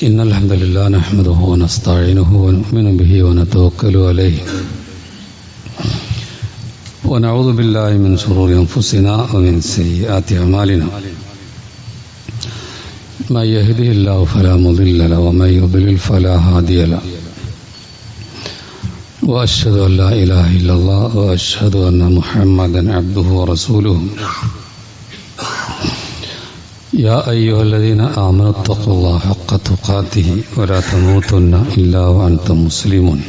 إن الحمد لله نحمده ونستعينه ونؤمن به ونتوكل عليه ونعوذ بالله من شرور أنفسنا ومن سيئات أعمالنا من يهده الله فلا مضل له ومن يضلل فلا هادي له وأشهد أن لا إله إلا الله وأشهد أن محمدا عبده ورسوله يا أيها الذين آمنوا اتقوا الله حق تقاته ولا تموتن إلا وأنتم مسلمون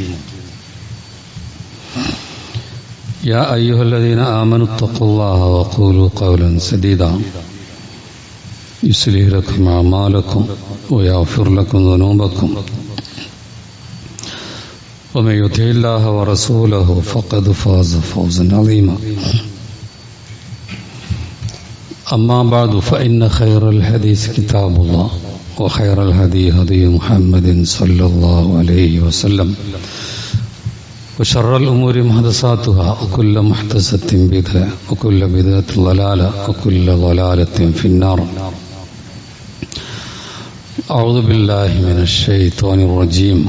يا أيها الذين آمنوا اتقوا الله وقولوا قولا سديدا يصلح لكم أعمالكم ويغفر لكم ذنوبكم ومن يطع الله ورسوله فقد فاز فوزا عظيما أما بعد فإن خير الحديث كتاب الله وخير الهدي هدي محمد صلى الله عليه وسلم وشر الأمور محدثاتها وكل محدثة بدعة وكل بدعة ضلالة وكل ضلالة في النار. أعوذ بالله من الشيطان الرجيم.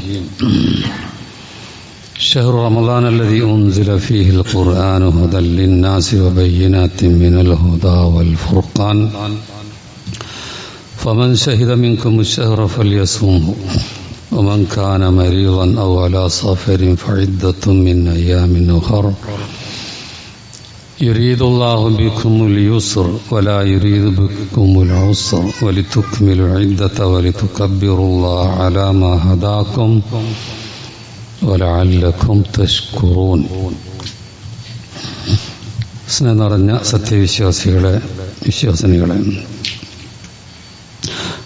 شهر رمضان الذي أنزل فيه القرآن هدى للناس وبينات من الهدى والفرقان فمن شهد منكم الشهر فليصمه ومن كان مريضا أو على سفر فعدة من أيام أخر يريد الله بكم اليسر ولا يريد بكم العسر ولتكملوا العدة ولتكبروا الله على ما هداكم വലഅല്ലക്കും തഷ്കുറൂൻ. സ്നേഹം നിറഞ്ഞ വിശ്വാസിനികളെ,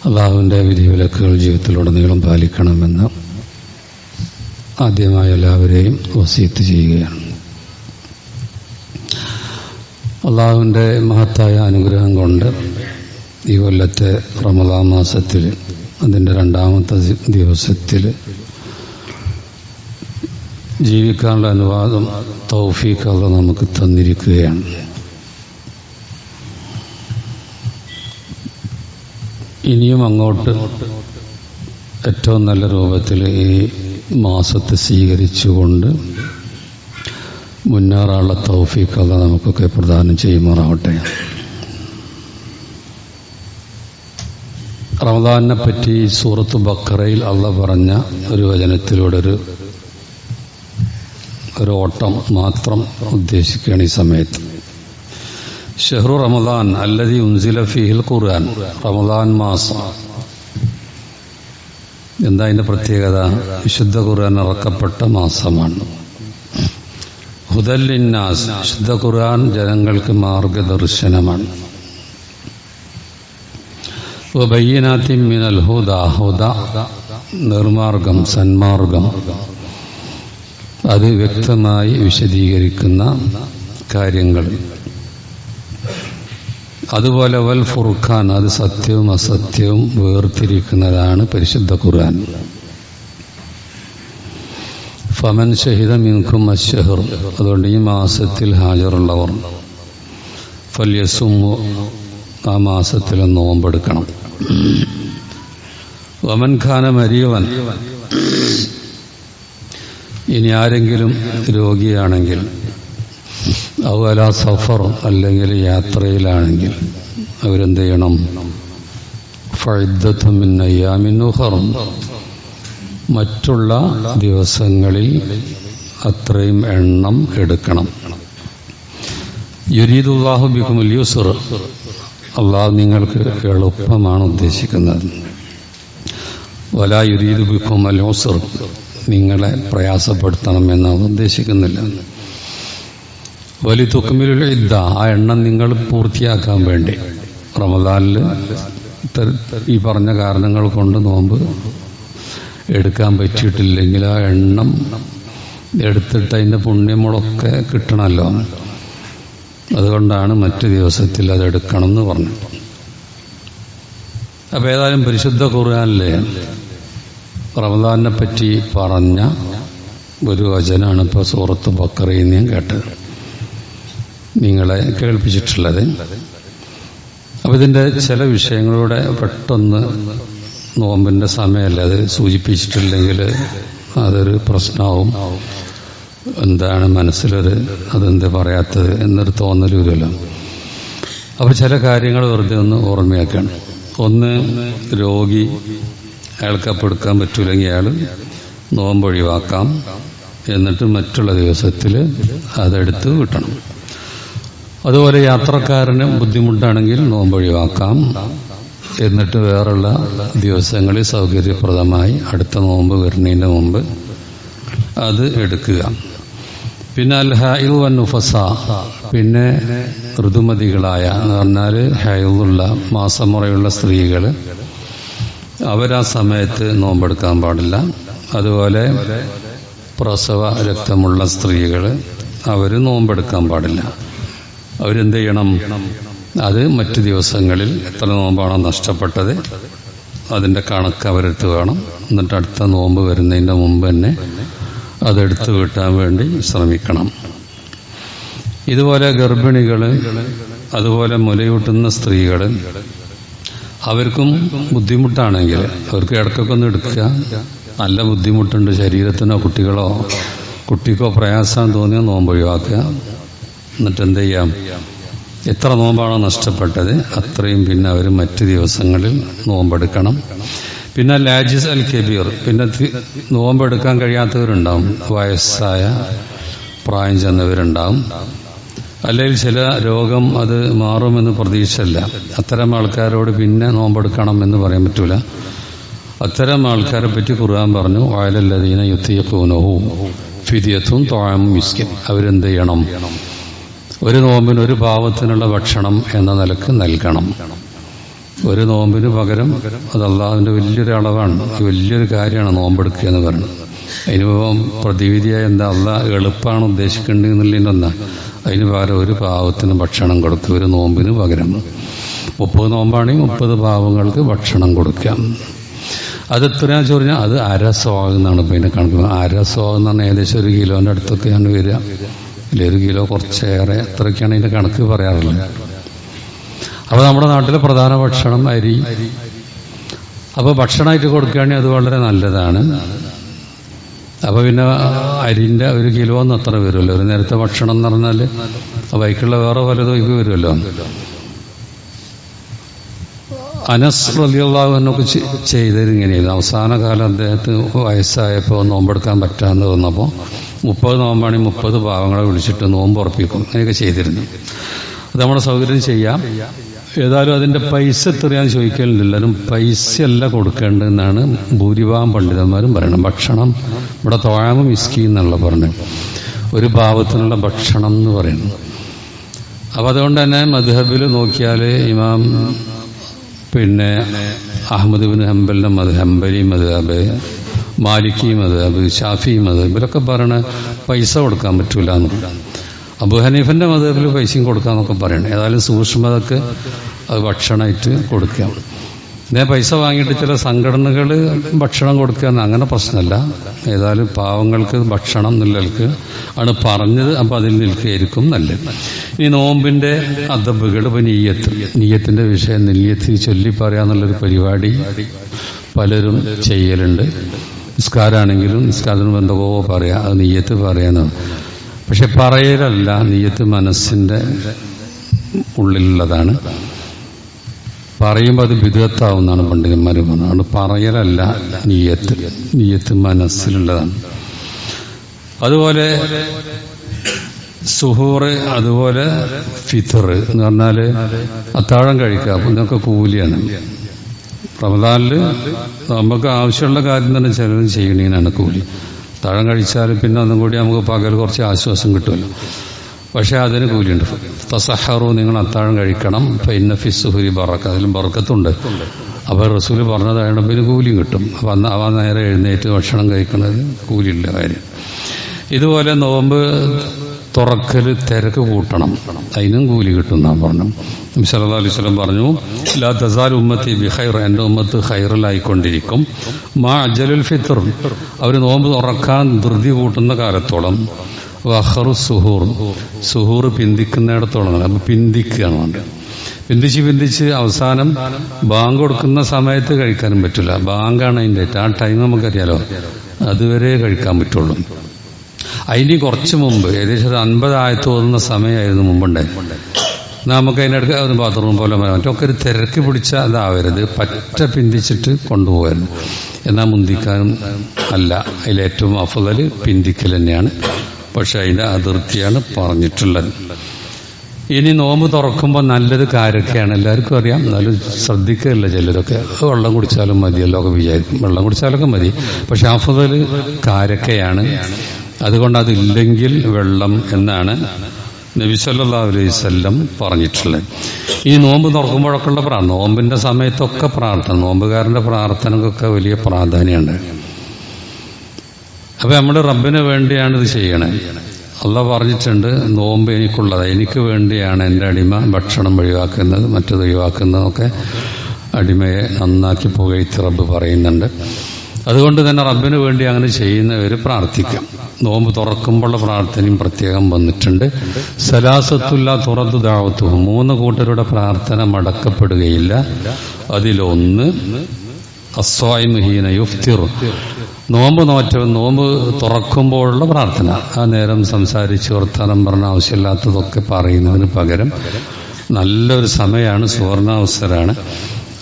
അള്ളാഹുവിൻ്റെ വിധിവിലക്കുകൾ ജീവിതത്തിലുടനീളം പാലിക്കണമെന്ന് ആദ്യമായി എല്ലാവരെയും വസീയത്ത് ചെയ്യുകയാണ്. അള്ളാഹുവിൻ്റെ മഹത്തായ അനുഗ്രഹം കൊണ്ട് ഈ കൊല്ലത്തെ റമദാൻ മാസത്തിൽ അതിൻ്റെ രണ്ടാമത്തെ ദിവസത്തിൽ ജീവിക്കാനുള്ള അനുവാദം തൗഫീഖ് അല്ലാഹ് നമുക്ക് തന്നിരിക്കുകയാണ്. ഇനിയും അങ്ങോട്ട് ഏറ്റവും നല്ല രൂപത്തിൽ ഈ മാസത്തെ സ്വീകരിച്ചുകൊണ്ട് മുന്നേറാനുള്ള തൗഫീഖ് അല്ലാഹ് നമുക്കൊക്കെ പ്രദാനം ചെയ്യുമാറാവട്ടെ. റമദാനെ പറ്റി സൂറത്ത് ബഖറയിൽ അല്ലാഹ് പറഞ്ഞ ഒരു വചനത്തിലൂടെ ഒരു ഓട്ടം മാത്രം ഉദ്ദേശിക്കുകയാണ് ഈ സമയത്ത്. ഷഹ്റു റമദാൻ അല്ലദീ ഉൻസില ഫീഹിൽ ഖുർആൻ. റമദാൻ മാസം എന്താ അതിന്റെ പ്രത്യേകത? വിശുദ്ധ ഖുർആൻ ഇറക്കപ്പെട്ട മാസമാണ്. ഹുദൽ ലിന്നാസ്, വിശുദ്ധ ഖുർആൻ ജനങ്ങൾക്ക് മാർഗദർശനമാണ്. വബയ്യിനാത്തിൻ മിനൽ ഹുദാ, ഹുദ നിർമാർഗം, സന്മാർഗം, അത് വ്യക്തമായി വിശദീകരിക്കുന്ന കാര്യങ്ങൾ. അതുപോലെ വൽ ഫുർഖാൻ, അത് സത്യവും അസത്യവും വേർതിരിക്കുന്നതാണ് പരിശുദ്ധ ഖുർആൻ. ഫമൻ ഷഹിദ മിൻകും അശ്ശഹർ, അതുകൊണ്ട് ഈ മാസത്തിൽ ഹാജറുള്ളവർ ഫല്യസുമു, ആ മാസത്തിൽ നോമ്പെടുക്കണം. വമൻ ഖാന മരീവൻ, ഇനി ആരെങ്കിലും രോഗിയാണെങ്കിൽ, അതുപോലെ സഫർ അല്ലെങ്കിൽ യാത്രയിലാണെങ്കിൽ അവരെന്ത് ചെയ്യണം? ഫഇദ്ദത്തും മിൻ അയ്യാമിൻ ഉഖർ, മറ്റുള്ള ദിവസങ്ങളിൽ അത്രയും എണ്ണം എടുക്കണം. യുരീദുല്ലാഹു ബിക്കുമുൽ യുസ്ർ, അള്ളാഹു നിങ്ങൾക്ക് എളുപ്പമാണ് ഉദ്ദേശിക്കുന്നത്. വലാ യുരീദു ബിക്കുമുൽ ഉസ്ർ, നിങ്ങളെ പ്രയാസപ്പെടുത്തണമെന്നാണ് ഉദ്ദേശിക്കുന്നില്ല. വലി തുക്മിലുൽ ഇദ്ദ, ആ എണ്ണം നിങ്ങൾ പൂർത്തിയാക്കാൻ വേണ്ടി. റമദാനിൽ ഈ പറഞ്ഞ കാരണങ്ങൾ കൊണ്ട് നോമ്പ് എടുക്കാൻ പറ്റിയിട്ടില്ലെങ്കിൽ ആ എണ്ണം എടുത്തിട്ട് അതിൻ്റെ പുണ്യങ്ങളൊക്കെ കിട്ടണമല്ലോ. അതുകൊണ്ടാണ് മറ്റു ദിവസത്തിൽ അതെടുക്കണം എന്ന് പറഞ്ഞു. അപ്പം ഏതായാലും പരിശുദ്ധ ഖുർആനിലെ റമദാനെ പറ്റി പറഞ്ഞ ഒരു വചനാണ് ഇപ്പോൾ സൂറത്ത് ബഖറയിൽ ഞാൻ കേട്ടത്, നിങ്ങളെ കേൾപ്പിച്ചിട്ടുള്ളത്. അപ്പോൾ ഇതിൻ്റെ ചില വിഷയങ്ങളൂടെ പെട്ടെന്ന് നോമ്പിൻ്റെ സമയമല്ല, അത് സൂചിപ്പിച്ചിട്ടില്ലെങ്കിൽ അതൊരു പ്രശ്നമാവും. എന്താണ് അതെന്ത് പറയാത്തത് എന്നൊരു തോന്നൽ വരുമല്ലോ. അപ്പോൾ ചില കാര്യങ്ങൾ വെറുതെ ഒന്ന് ഓർമ്മയാക്കണം. ഒന്ന്, രോഗി, അയാൾക്ക് എടുക്കാൻ പറ്റൂലെങ്കിൽ അയാൾ നോമ്പ് ഒഴിവാക്കാം, എന്നിട്ട് മറ്റുള്ള ദിവസത്തിൽ അതെടുത്ത് കിട്ടണം. അതുപോലെ യാത്രക്കാരന് ബുദ്ധിമുട്ടാണെങ്കിൽ നോമ്പ് ഒഴിവാക്കാം, എന്നിട്ട് വേറുള്ള ദിവസങ്ങളിൽ സൗകര്യപ്രദമായി അടുത്ത നോമ്പ് വരുന്നതിന് മുമ്പ് അത് എടുക്കുക. പിന്നെ അൽ ഹൈദ് വൻ നുഫസ, പിന്നെ ഋതുമതികളായ എന്ന് പറഞ്ഞാൽ ഹൈദുള്ള മാസമുറയുള്ള സ്ത്രീകൾ, അവരാ സമയത്ത് നോമ്പെടുക്കാൻ പാടില്ല. അതുപോലെ പ്രസവ രക്തമുള്ള സ്ത്രീകൾ, അവർ നോമ്പെടുക്കാൻ പാടില്ല. അവരെന്ത് ചെയ്യണം? അത് മറ്റു ദിവസങ്ങളിൽ എത്ര നോമ്പാണോ നഷ്ടപ്പെട്ടത് അതിൻ്റെ കണക്ക് അവരെടുത്ത് വേണം. എന്നിട്ട് അടുത്ത നോമ്പ് വരുന്നതിൻ്റെ മുമ്പ് തന്നെ അതെടുത്ത് വീട്ടാൻ വേണ്ടി ശ്രമിക്കണം. ഇതുപോലെ ഗർഭിണികൾ, അതുപോലെ മുലയൂട്ടുന്ന സ്ത്രീകൾ, അവർക്കും ബുദ്ധിമുട്ടാണെങ്കിൽ അവർക്ക് ഇടയ്ക്കൊക്കെ ഒന്ന് എടുക്കുക. നല്ല ബുദ്ധിമുട്ടുണ്ട്, ശരീരത്തിനോ കുട്ടിക്കോ പ്രയാസം തോന്നിയോ നോമ്പ് ഒഴിവാക്കുക. എന്നിട്ട് എന്ത് ചെയ്യാം? എത്ര നോമ്പാണോ നഷ്ടപ്പെട്ടത് അത്രയും പിന്നെ അവർ മറ്റ് ദിവസങ്ങളിൽ നോമ്പെടുക്കണം. പിന്നെ ലാജിസ് അൽ കബീർ, പിന്നെ നോമ്പെടുക്കാൻ കഴിയാത്തവരുണ്ടാവും, വയസ്സായ പ്രായം ചെന്നവരുണ്ടാവും, അല്ലെങ്കിൽ ചില രോഗം അത് മാറുമെന്ന് പ്രതീക്ഷയില്ല. അത്തരം ആൾക്കാരോട് പിന്നെ നോമ്പെടുക്കണം എന്ന് പറയാൻ പറ്റൂല. അത്തരം ആൾക്കാരെ പറ്റി ഖുർആൻ പറഞ്ഞു, വഅലല്ലദീന യുതീഖൂനഹു ഫിദിയത്തുൻ ത്വഅമു മിസ്കിൻ. അവരെന്ത് ചെയ്യണം? ഒരു നോമ്പിന് ഒരു പാവത്തിനുള്ള ഭക്ഷണം എന്ന നിലക്ക് നൽകണം. ഒരു നോമ്പിന് പകരം, അത് അള്ളാഹുവിൻ്റെ വലിയൊരു അളവാണ്, വലിയൊരു കാര്യമാണ് നോമ്പെടുക്കുക എന്ന് പറയുന്നത്. അതിനിപ്പം പ്രതിവിധിയായ എന്താ? അള്ളാഹ് എളുപ്പമാണ് ഉദ്ദേശിക്കേണ്ടതെന്നുള്ളതിൻ്റെ അതിന് പകരം ഒരു പാവത്തിന് ഭക്ഷണം കൊടുക്കുക, ഒരു നോമ്പിന് പകരം. 30 നോമ്പാണെങ്കിൽ 30 പാവങ്ങൾക്ക് ഭക്ഷണം കൊടുക്കാം. അത് എത്രയാണെന്ന് ചോദിച്ചാൽ അത് അരസ്വാഗ് എന്നാണ് ഇപ്പം ഇതിനെ കണക്കുന്നത്. അരസ്വാഗ് എന്ന് പറഞ്ഞാൽ ഏകദേശം 1 കിലോൻ്റെ അടുത്തൊക്കെയാണ് വരിക, അല്ലെ 1 കിലോ കുറച്ചേറെ, അത്രയൊക്കെയാണ് ഇതിൻ്റെ കണക്ക് പറയാറുള്ളത്. അപ്പോൾ നമ്മുടെ നാട്ടിലെ പ്രധാന ഭക്ഷണം അരി. അപ്പോൾ ഭക്ഷണമായിട്ട് കൊടുക്കുകയാണെങ്കിൽ അത് വളരെ നല്ലതാണ്. അപ്പോൾ പിന്നെ അരിൻ്റെ 1 കിലോ എന്ന് അത്ര വരുമല്ലോ. ഒരു നേരത്തെ ഭക്ഷണം എന്ന് പറഞ്ഞാൽ ബൈക്കുള്ള വേറെ പലതും ഇത് വരുമല്ലോ. അനസ് റളിയല്ലാഹു അൻഹു ചെയ്തതിങ്ങനെയായിരുന്നു. അവസാന കാലം അദ്ദേഹത്തിന് വയസ്സായപ്പോൾ നോമ്പെടുക്കാൻ പറ്റാമെന്ന് തോന്നപ്പോൾ 30 നോമ്പാണെങ്കിൽ 30 പാവങ്ങളെ വിളിച്ചിട്ട് നോമ്പ് ഉറപ്പിക്കും. അങ്ങനെയൊക്കെ ചെയ്തിരുന്നു. അത് നമ്മുടെ സൗകര്യം ചെയ്യാം. ഏതായാലും അതിൻ്റെ പൈസ എത്രയാണെന്ന് ചോദിക്കലില്ലെല്ലാവരും പൈസയല്ല കൊടുക്കേണ്ടതെന്നാണ് ഭൂരിഭാഗം പണ്ഡിതന്മാരും പറയുന്നത്. ഭക്ഷണം ഇവിടെ ത്വഅമു മിസ്കീൻ എന്നുള്ള പറഞ്ഞത്, ഒരു പാവത്തിനുള്ള ഭക്ഷണം എന്ന് പറയുന്നത്. അപ്പം അതുകൊണ്ട് തന്നെ മദ്ഹബിൽ നോക്കിയാൽ ഇമാം പിന്നെ അഹ്മദ് ബിൻ ഹംബലിൻ്റെ ഹംബലി മദ്ഹബ്, മാലിക്കി മദ്ഹബ്, ഷാഫി മദ്ഹബ്, ഇവരൊക്കെ പറയണ പൈസ കൊടുക്കാൻ പറ്റൂല എന്ന് പറയും. അബൂ ഹനീഫിൻ്റെ മദ്ഹബിൽ പൈസയും കൊടുക്കാമെന്നൊക്കെ പറയണം. ഏതായാലും സൂക്ഷ്മതക്ക് അത് ഭക്ഷണമായിട്ട് കൊടുക്കുക. ഇതേ പൈസ വാങ്ങിയിട്ട് ചില സംഘടനകൾ ഭക്ഷണം കൊടുക്കുക അങ്ങനെ പ്രശ്നമല്ല. ഏതായാലും പാവങ്ങൾക്ക് ഭക്ഷണം നിലനിൽക്ക് ആണ് പറഞ്ഞത്. അപ്പം അതിൽ നിൽക്കുകയായിരിക്കും നല്ലത്. ഈ നോമ്പിൻ്റെ അദബുകൾ, ഇപ്പം നീയത്തിൻ്റെ വിഷയം, നിയ്യത്ത് ചൊല്ലി പറയാന്നുള്ളൊരു പരിപാടി പലരും ചെയ്യലുണ്ട്. നിസ്കാരമാണെങ്കിലും നിസ്കാരത്തിന് എന്തൊക്കെ പറയാം, അത് നീയത്ത് പറയാനാണ്. പക്ഷെ പറയലല്ല, നീയത്ത് മനസ്സിൻ്റെ ഉള്ളിലുള്ളതാണ്. പറയുമ്പോൾ അത് ബിദ്അത്താവുന്നതാണ് പണ്ഡിതന്മാർ പറഞ്ഞത്. അതുകൊണ്ട് പറയലല്ല നീയത്ത് മനസ്സിലുള്ളതാണ്. അതുപോലെ സുഹൂർ, അതുപോലെ ഫിത്ർ എന്ന് പറഞ്ഞാൽ അത്താഴം കഴിക്കുക. ഇതൊക്കെ കൂലിയാണ്. റമദാനിൽ നമുക്ക് ആവശ്യമുള്ള കാര്യം തന്നെ ചിലരും ചെയ്യണീനാണ് കൂലി. അത്താഴം കഴിച്ചാൽ പിന്നെ ഒന്നും കൂടി നമുക്ക് പകൽ കുറച്ച് ആശ്വാസം കിട്ടുമല്ലോ. പക്ഷെ അതിന് കൂലിയുണ്ട്. തസഹറു, നിങ്ങൾ അത്താഴം കഴിക്കണം. ഫഇന്ന ഫി സുഹൂരി ബറക, അതിലും ബർക്കത്തുണ്ട്. അപ്പോൾ റസൂല് പറഞ്ഞതായത് പിന്നെ കൂലിയും കിട്ടും. അപ്പം അവ നേരെ എഴുന്നേറ്റ് ഭക്ഷണം കഴിക്കുന്നത് കൂലിയുള്ള കാര്യം. ഇതുപോലെ നോമ്പ് തുറക്കൽ തിരക്ക് കൂട്ടണം, അതിനും കൂലി കിട്ടും എന്നാണ് പറഞ്ഞു. നബി സല്ലല്ലാഹു അലൈഹി വസല്ലം പറഞ്ഞു, ലാ തസാൽ ഉമ്മത്തി ബിഖൈർ, എൻ്റെ ഉമ്മത്ത് ഖൈറിലായിക്കൊണ്ടിരിക്കും. മാ അജലുൽ ഫിത്ർ, അവർ നോമ്പ് തുറക്കാൻ ധൃതി കൂട്ടുന്ന കാലത്തോളം. വഖറു സുഹൂർ, സുഹൂർ പിന്തിക്കുന്നിടത്തോളം. അപ്പം പിന്തിക്കുകയാണ് വേണ്ടത്. പിന്തിച്ച് അവസാനം ബാങ്ക് കൊടുക്കുന്ന സമയത്ത് കഴിക്കാനും പറ്റില്ല. ബാങ്കാണ് അതിൻ്റെ ആ ടൈം നമുക്കറിയാലോ, അതുവരെ കഴിക്കാൻ പറ്റുള്ളൂ. അതിന് കുറച്ച് മുമ്പ് ഏകദേശം ഒരു 50 ആയത്ത് തോന്നുന്ന സമയമായിരുന്നു മുമ്പുണ്ടായി. നമുക്ക് അതിനടുത്ത് ഒരു ബാത്റൂം പോലെ മറ്റൊക്കെ ഒരു തിരക്ക് പിടിച്ച അതാവരുത്, പറ്റ പിന്തിച്ചിട്ട് കൊണ്ടുപോകരുത്. എന്നാൽ മുന്തിക്കാനും അല്ല, അതിലേറ്റവും അഫ്ളൽ പിന്തിക്കൽ തന്നെയാണ്. പക്ഷെ അതിൻ്റെ അതിർത്തിയാണ് പറഞ്ഞിട്ടുള്ളത്. ഇനി നോമ്പ് തുറക്കുമ്പോൾ നല്ലത് കാരക്കയാണ്, എല്ലാവർക്കും അറിയാം. എന്നാലും ശ്രദ്ധിക്കുകയില്ല ചിലരൊക്കെ. വെള്ളം കുടിച്ചാലും മതിയല്ലോ ഒക്കെ വിചാരിക്കും, വെള്ളം കുടിച്ചാലൊക്കെ മതി. പക്ഷെ അഫ്ളൽ കാരക്കയാണ്. അതുകൊണ്ട് അതില്ലെങ്കിൽ വെള്ളം എന്നാണ് നബി സല്ലല്ലാഹു അലൈഹി വസല്ലം പറഞ്ഞിട്ടുള്ളത്. ഈ നോമ്പ് തുറക്കുമ്പോഴൊക്കെ ഉള്ള പ്രാർത്ഥന, നോമ്പിന്റെ സമയത്തൊക്കെ പ്രാർത്ഥന, നോമ്പുകാരന്റെ പ്രാർത്ഥനക്കൊക്കെ വലിയ പ്രാധാന്യമുണ്ട്. അപ്പൊ നമ്മൾ റബ്ബിന് വേണ്ടിയാണ് ഇത് ചെയ്യണേ. അള്ളാഹ് പറഞ്ഞിട്ടുണ്ട്, നോമ്പ് എനിക്കുള്ളത്, എനിക്ക് വേണ്ടിയാണ് എൻ്റെ അടിമ ഭക്ഷണം ഒഴിവാക്കുന്നത് മറ്റത് ഒഴിവാക്കുന്നതൊക്കെ അടിമയെ നന്നാക്കി പുകഴ്ത്തി റബ്ബ് പറയുന്നുണ്ട്. അതുകൊണ്ട് തന്നെ റബ്ബിന് വേണ്ടി അങ്ങനെ ചെയ്യുന്നവർ പ്രാർത്ഥിക്കാം. നോമ്പ് തുറക്കുമ്പോഴുള്ള പ്രാർത്ഥനയും പ്രത്യേകം വന്നിട്ടുണ്ട്. സലാസത്തുല്ല തുറന്നു ദഅവത്തുഹും, 3 കൂട്ടരുടെ പ്രാർത്ഥന മടക്കപ്പെടുകയില്ല. അതിലൊന്ന് അസ്വായിമു ഹീന യുഫ്തിറു, നോമ്പ് നോറ്റവൻ നോമ്പ് തുറക്കുമ്പോഴുള്ള പ്രാർത്ഥന. ആ നേരം സംസാരിച്ച് വർത്തമാനം പറഞ്ഞ ആവശ്യമില്ലാത്തതൊക്കെ പറയുന്നതിന് പകരം നല്ലൊരു സമയമാണ്, സുവർണാവസരമാണ്.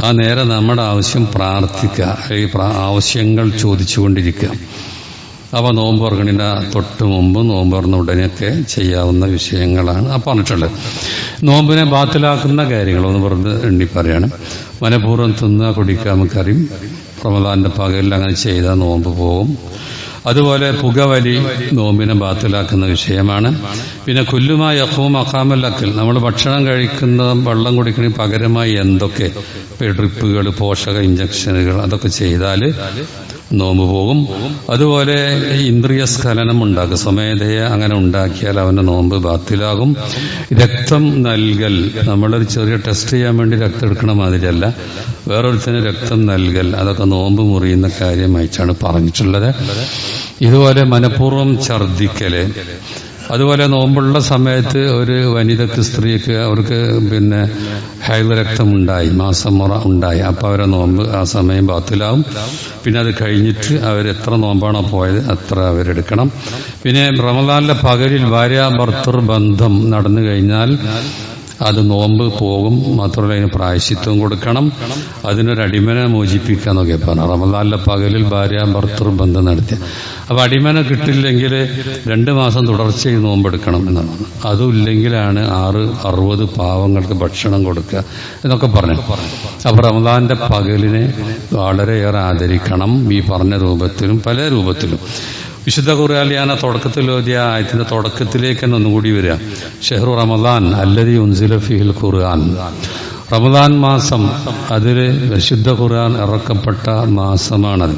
ആ നേരം നമ്മുടെ ആവശ്യം പ്രാർത്ഥിക്കുക, ഈ ആവശ്യങ്ങൾ ചോദിച്ചുകൊണ്ടിരിക്കുക. അപ്പോൾ നോമ്പ് തുറക്കണിൻ്റെ തൊട്ട് മുമ്പ് നോമ്പ് തുറന്ന ഉടനെയൊക്കെ ചെയ്യാവുന്ന വിഷയങ്ങളാണ് ആ പറഞ്ഞിട്ടുള്ളത്. നോമ്പിനെ ബാത്തിലാക്കുന്ന കാര്യങ്ങളൊന്ന് വെറുതെ എണ്ണി പറയാണ്. മനഃപൂർവ്വം തിന്നുക കുടിക്കുക, നമുക്കറിയും റമദാന്റെ പകലിൽ അങ്ങനെ ചെയ്താൽ നോമ്പ് പോകും. അതുപോലെ പുകവലി നോമ്പിനെ ബാത്തിലാക്കുന്ന വിഷയമാണ്. പിന്നെ കുല്ലുമായി യഖൂമു മഖാമൽ അക്ൽ, നമ്മൾ ഭക്ഷണം കഴിക്കുന്ന വെള്ളം കുടിക്കുന്നതിന് പകരമായി എന്തൊക്കെ ഡ്രിപ്പുകൾ, പോഷക ഇഞ്ചക്ഷനുകൾ അതൊക്കെ ചെയ്താൽ നോമ്പ് പോകും. അതുപോലെ ഇന്ദ്രിയ സ്ഖലനം ഉണ്ടാക്കുക, സ്വമേധയെ അങ്ങനെ ഉണ്ടാക്കിയാൽ അവന്റെ നോമ്പ് ബാത്തിലാകും. രക്തം നൽകൽ, നമ്മളൊരു ചെറിയ ടെസ്റ്റ് ചെയ്യാൻ വേണ്ടി രക്തം എടുക്കണ മാതിരിയല്ല, വേറൊരുത്തിന് രക്തം നൽകൽ, അതൊക്കെ നോമ്പ് മുറിയുന്ന കാര്യമായിട്ടാണ് പറഞ്ഞിട്ടുള്ളത്. ഇതുപോലെ മനഃപൂർവ്വം ഛർദിക്കല്, അതുപോലെ നോമ്പുള്ള സമയത്ത് ഒരു വനിതക്ക്, സ്ത്രീക്ക് അവർക്ക് ഹൈദ് രക്തമുണ്ടായി, മാസമുറ ഉണ്ടായി, അപ്പൊ അവരെ നോമ്പ് ആ സമയം ബാത്തിലാവും. പിന്നെ അത് കഴിഞ്ഞിട്ട് അവരെത്ര നോമ്പാണോ പോയത് അത്ര അവരെടുക്കണം. പിന്നെ റമദാനിലെ പകലിൽ ഭാര്യ ഭർത്തൃ ബന്ധം നടന്നു കഴിഞ്ഞാൽ അത് നോമ്പ് പോകും. മാത്രമല്ല അതിന് പ്രായശ്ചിത്വം കൊടുക്കണം, അതിനൊരു അടിമനെ മോചിപ്പിക്കാന്നൊക്കെ പറഞ്ഞു. റമദാനിലെ പകലിൽ ഭാര്യ ഭർത്തൃ ബന്ധം നടത്തിയ അപ്പൊ അടിമനെ കിട്ടില്ലെങ്കിൽ 2 മാസം തുടർച്ചയായി നോമ്പെടുക്കണം എന്നാണ്. അതും ഇല്ലെങ്കിലാണ് 60 പാവങ്ങൾക്ക് ഭക്ഷണം കൊടുക്കുക എന്നൊക്കെ പറഞ്ഞു. അപ്പൊ റമദാന്റെ പകലിനെ വളരെയേറെ ആദരിക്കണം, ഈ പറഞ്ഞ രൂപത്തിലും പല രൂപത്തിലും. വിശുദ്ധ ഖുർആനിലെ തുടക്കത്തിൽ ഓതിയ ആയത്തിന്റെ തുടക്കത്തിലേക്ക് തന്നെ ഒന്നുകൂടി വരിക. ഷഹ്റു റമദാൻ അല്ലദീ ഉൻസില ഫീഹിൽ ഖുർആൻ, റമദാൻ മാസം, അതിൽ വിശുദ്ധ ഖുർആൻ ഇറക്കപ്പെട്ട മാസമാണത്.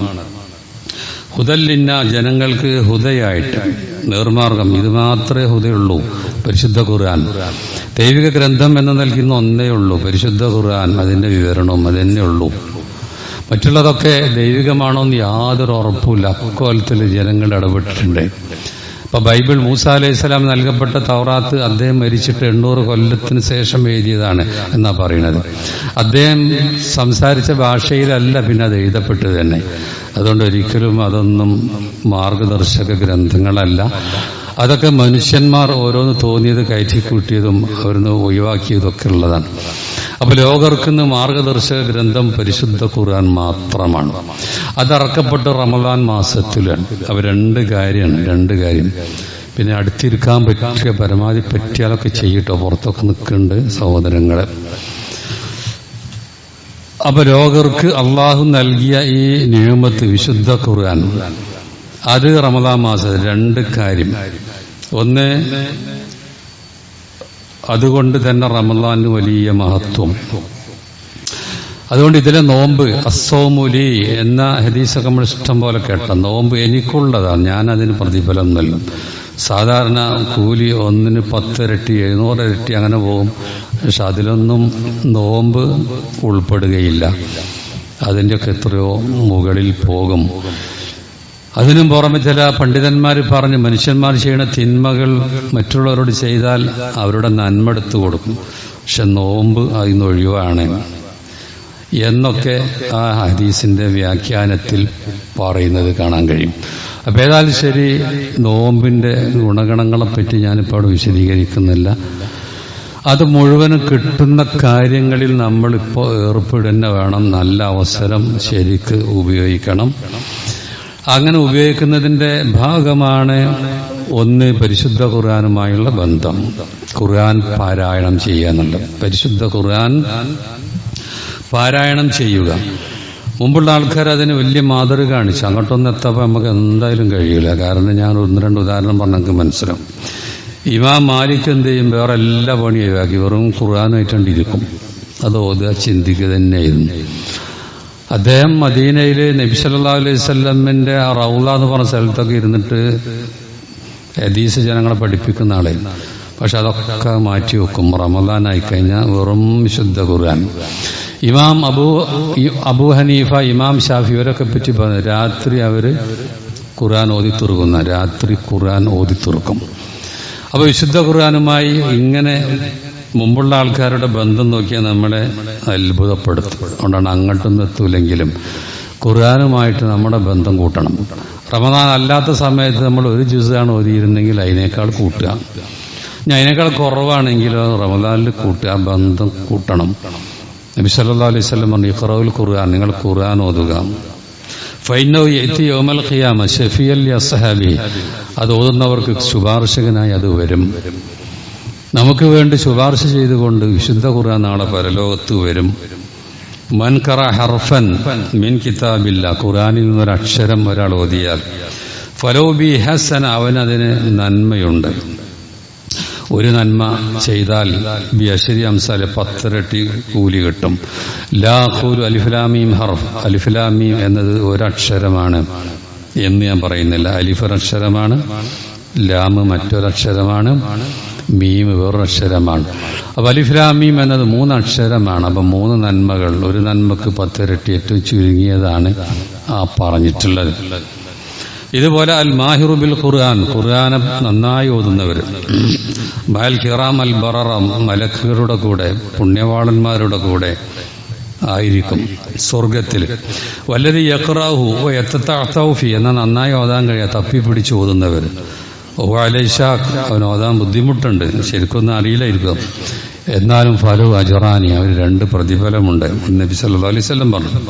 ഹുദല്ലിന്ന, ജനങ്ങൾക്ക് ഹുദയായിട്ട് നേർമാർഗം, ഇത് മാത്രമേ ഹുദയുള്ളൂ പരിശുദ്ധ ഖുർആൻ. ദൈവിക ഗ്രന്ഥം എന്ന് നൽകുന്ന ഒന്നേ ഉള്ളൂ പരിശുദ്ധ ഖുർആൻ, അതിന്റെ വിവരണവും അതന്നെ ഉള്ളൂ. മറ്റുള്ളതൊക്കെ ദൈവികമാണോ എന്ന് യാതൊരു ഉറപ്പുമില്ല. അക്കോലത്തിൽ ജനങ്ങൾ ഇടപെട്ടിട്ടുണ്ട്. ഇപ്പൊ ബൈബിൾ മൂസ അലൈഹിസ്സലാം നൽകപ്പെട്ട തൗറാത്ത് അദ്ദേഹം മരിച്ചിട്ട് 800 കൊല്ലത്തിന് ശേഷം എഴുതിയതാണ് എന്നാ പറയുന്നത്. അദ്ദേഹം സംസാരിച്ച ഭാഷയിലല്ല പിന്നെ അത് എഴുതപ്പെട്ടത് തന്നെ. അതുകൊണ്ട് ഒരിക്കലും അതൊന്നും മാർഗദർശക ഗ്രന്ഥങ്ങളല്ല. അതൊക്കെ മനുഷ്യന്മാർ ഓരോന്ന് തോന്നിയത് കയറ്റിക്കൂട്ടിയതും അവരൊന്ന് ഒഴിവാക്കിയതൊക്കെ ഉള്ളതാണ്. അപ്പൊ ലോകർക്കിന്ന് മാർഗദർശക ഗ്രന്ഥം പരിശുദ്ധ ഖുർആൻ മാത്രമാണ്. അതിറക്കപ്പെട്ട റമദാൻ മാസത്തിലാണ്. അപ്പൊ 2 കാര്യം. പിന്നെ അടുത്തിരിക്കാൻ പറ്റിയ പരമാവധി പറ്റിയാലൊക്കെ ചെയ്യട്ടോ, പുറത്തൊക്കെ നിൽക്കുന്നുണ്ട് സഹോദരങ്ങളെ. അപ്പൊ ലോകർക്ക് അള്ളാഹു നൽകിയ ഈ നിയമത്ത് വിശുദ്ധ ഖുർആൻ, അത് റമദാൻ മാസം 2 കാര്യം. ഒന്ന്, അതുകൊണ്ട് തന്നെ റമദാന് വലിയ മഹത്വം. അതുകൊണ്ട് ഇതിലെ നോമ്പ് അസ്സൗമുലി എന്ന ഹദീസൊക്കെ നമ്മൾ ഇഷ്ടം പോലെ കേട്ട, നോമ്പ് എനിക്കുള്ളതാണ്, ഞാൻ അതിന് പ്രതിഫലം നൽകും. സാധാരണ കൂലി 1-ന് 10 ഇരട്ടി 700 ഇരട്ടി അങ്ങനെ പോകും. പക്ഷെ അതിലൊന്നും നോമ്പ് ഉൾപ്പെടുകയില്ല. അതിൻ്റെയൊക്കെ എത്രയോ മുകളിൽ പോകും. അതിനും പുറമെ ചില പണ്ഡിതന്മാർ പറഞ്ഞ് മനുഷ്യന്മാർ ചെയ്യുന്ന തിന്മകൾ മറ്റുള്ളവരോട് ചെയ്താൽ അവരുടെ നന്മ എടുത്തു കൊടുക്കും, പക്ഷെ നോമ്പ് അതിന് ഒഴിവാണ് എന്നൊക്കെ ആ ഹദീസിന്റെ വ്യാഖ്യാനത്തിൽ പറയുന്നത് കാണാൻ കഴിയും. അപ്പം ഏതായാലും ശരി, നോമ്പിന്റെ ഗുണഗണങ്ങളെപ്പറ്റി ഞാനിപ്പോൾ അവിടെ വിശദീകരിക്കുന്നില്ല. അത് മുഴുവനും കിട്ടുന്ന കാര്യങ്ങളിൽ നമ്മളിപ്പോൾ ഏർപ്പെടുന്ന വേണം. നല്ല അവസരം ശരിക്ക് ഉപയോഗിക്കണം. അങ്ങനെ ഉപയോഗിക്കുന്നതിന്റെ ഭാഗമാണ് ഒന്ന്, പരിശുദ്ധ ഖുർആനുമായുള്ള ബന്ധം, ഖുർആൻ പാരായണം ചെയ്യാന്നുള്ളത്. പരിശുദ്ധ ഖുർആൻ പാരായണം ചെയ്യുക. മുമ്പുള്ള ആൾക്കാർ അതിന് വലിയ മാതൃക കാണിച്ചു. അങ്ങോട്ടൊന്നും എത്തപ്പോൾ നമുക്ക് എന്തായാലും കഴിയില്ല. കാരണം ഞാൻ 1-2 ഉദാഹരണം പറഞ്ഞാൽ നമുക്ക് മനസ്സിലാവും. ഇമാം മാലിക് എന്ത് ചെയ്യും, വേറെ എല്ലാ പണിയും ഒഴിവാക്കി വെറും ഖുർആനായിട്ടിരിക്കും. അത് ഓതുക, ചിന്തിക്കുക തന്നെയായിരുന്നു. അദ്ദേഹം മദീനയിൽ നബി സല്ലല്ലാഹു അലൈഹി വസല്ലമിന്റെ ആ റൗള എന്ന് പറഞ്ഞ സ്ഥലത്തൊക്കെ ഇരുന്നിട്ട് ഹദീസ് ജനങ്ങളെ പഠിപ്പിക്കുന്ന ആളായിരുന്നു. പക്ഷെ അതൊക്കെ മാറ്റി വെക്കും. റമദാൻ ആയിക്കഴിഞ്ഞാൽ വെറും വിശുദ്ധ ഖുർആൻ. ഇമാം അബൂ ഹനീഫ, ഇമാം ഷാഫി ഇവരൊക്കെ പറ്റി പറഞ്ഞു, രാത്രി അവര് ഖുർആൻ ഓതിത്തുറക്കുന്ന, രാത്രി ഖുർആൻ ഓതിത്തുറക്കും. അപ്പൊ വിശുദ്ധ ഖുർആനുമായി ഇങ്ങനെ മുമ്പുള്ള ആൾക്കാരുടെ ബന്ധം നോക്കിയാൽ നമ്മളെ അത്ഭുതപ്പെടുത്തും. അതുകൊണ്ടാണ് അങ്ങോട്ടൊന്നും എത്തൂലെങ്കിലും ഖുർആനുമായിട്ട് നമ്മുടെ ബന്ധം കൂട്ടണം. റമദാൻ അല്ലാത്ത സമയത്ത് നമ്മൾ ഒരു ജുസാണ് ഓതിയിരുന്നെങ്കിൽ അതിനേക്കാൾ കൂട്ടുക, ഇനി അതിനേക്കാൾ കുറവാണെങ്കിലോ റമദാനിൽ കൂട്ടുക, ബന്ധം കൂട്ടണം. നബി സല്ലല്ലാഹു അലൈഹി വസല്ലം പറഞ്ഞു, ഇഖ്റഉൽ ഖുർആൻ, നിങ്ങൾ ഖുർആൻ ഓതുക. ഫൈനഹു യഅതി യൗമൽ ഖിയാമ ശഫീഅൻ ലിഅസ്ഹാബിഹി, അത് ഓതുന്നവർക്ക് ശുപാർശകനായി അത് വരും. നമുക്ക് വേണ്ടി ശുപാർശ ചെയ്തുകൊണ്ട് വിശുദ്ധ ഖുർആൻ നാളെ പരലോകത്ത് വരും. മൻ ഖറഅ ഹർഫൻ മിൻ കിതാബില്ലാ, ഖുർആനിൽ നിന്നൊരക്ഷരം ഒരാൾ ഓതിയാൽ ഫലൗ ബി ഹസന, അവനതിന് നന്മയുണ്ട്. ഒരു നന്മ ചെയ്താൽ ബി അശ്രി അംസാലെ 10 ഇരട്ടി കൂലി കിട്ടും. ലാ ഖൂലു അലിഫ് ലാം മീം ഹർഫ്, അലിഫ് ലാം മീം എന്നത് ഒരക്ഷരമാണ് എന്ന് ഞാൻ പറയുന്നില്ല. അലിഫ് ഒരക്ഷരമാണ്, ലാം മറ്റൊരക്ഷരമാണ്, മീം വേറൊരക്ഷരമാണ്. അപ്പൊ അലിഫ് ലാം മീം എന്നത് 3 അക്ഷരമാണ്. അപ്പൊ 3 നന്മകൾ, ഒരു നന്മക്ക് 10 ഇരട്ടി, ഏറ്റവും ചുരുങ്ങിയതാണ് ആ പറഞ്ഞിട്ടുള്ളത്. ഇതുപോലെ അൽ മാഹിറു ബിൽ ഖുർആൻ, ഖുർആനെ നന്നായി ഓതുന്നവർ, ബൽ കിറാം അൽ ബററ, മലക്കുകളുടെ കൂടെ, പുണ്യവാളന്മാരുടെ കൂടെ ആയിരിക്കും സ്വർഗത്തിൽ. വല്ലതി യഖ്റഉഹു വയതതഅതഉ ഫി, എന്നാൽ നന്നായി ഓതാൻ കഴിയാ തപ്പിപ്പിടിച്ച് ഓതുന്നവർ. ഓഹു അലൈഷാഖ്, അവൻ ഓതാൻ ബുദ്ധിമുട്ടുണ്ട്, ശരിക്കൊന്നും അറിയില്ലായിരിക്കും, എന്നാലും ഫലു അജറാനി, അവന് 2 പ്രതിഫലമുണ്ട്. നബി സല്ലല്ലാഹു അലൈഹി വസല്ലം പറഞ്ഞു,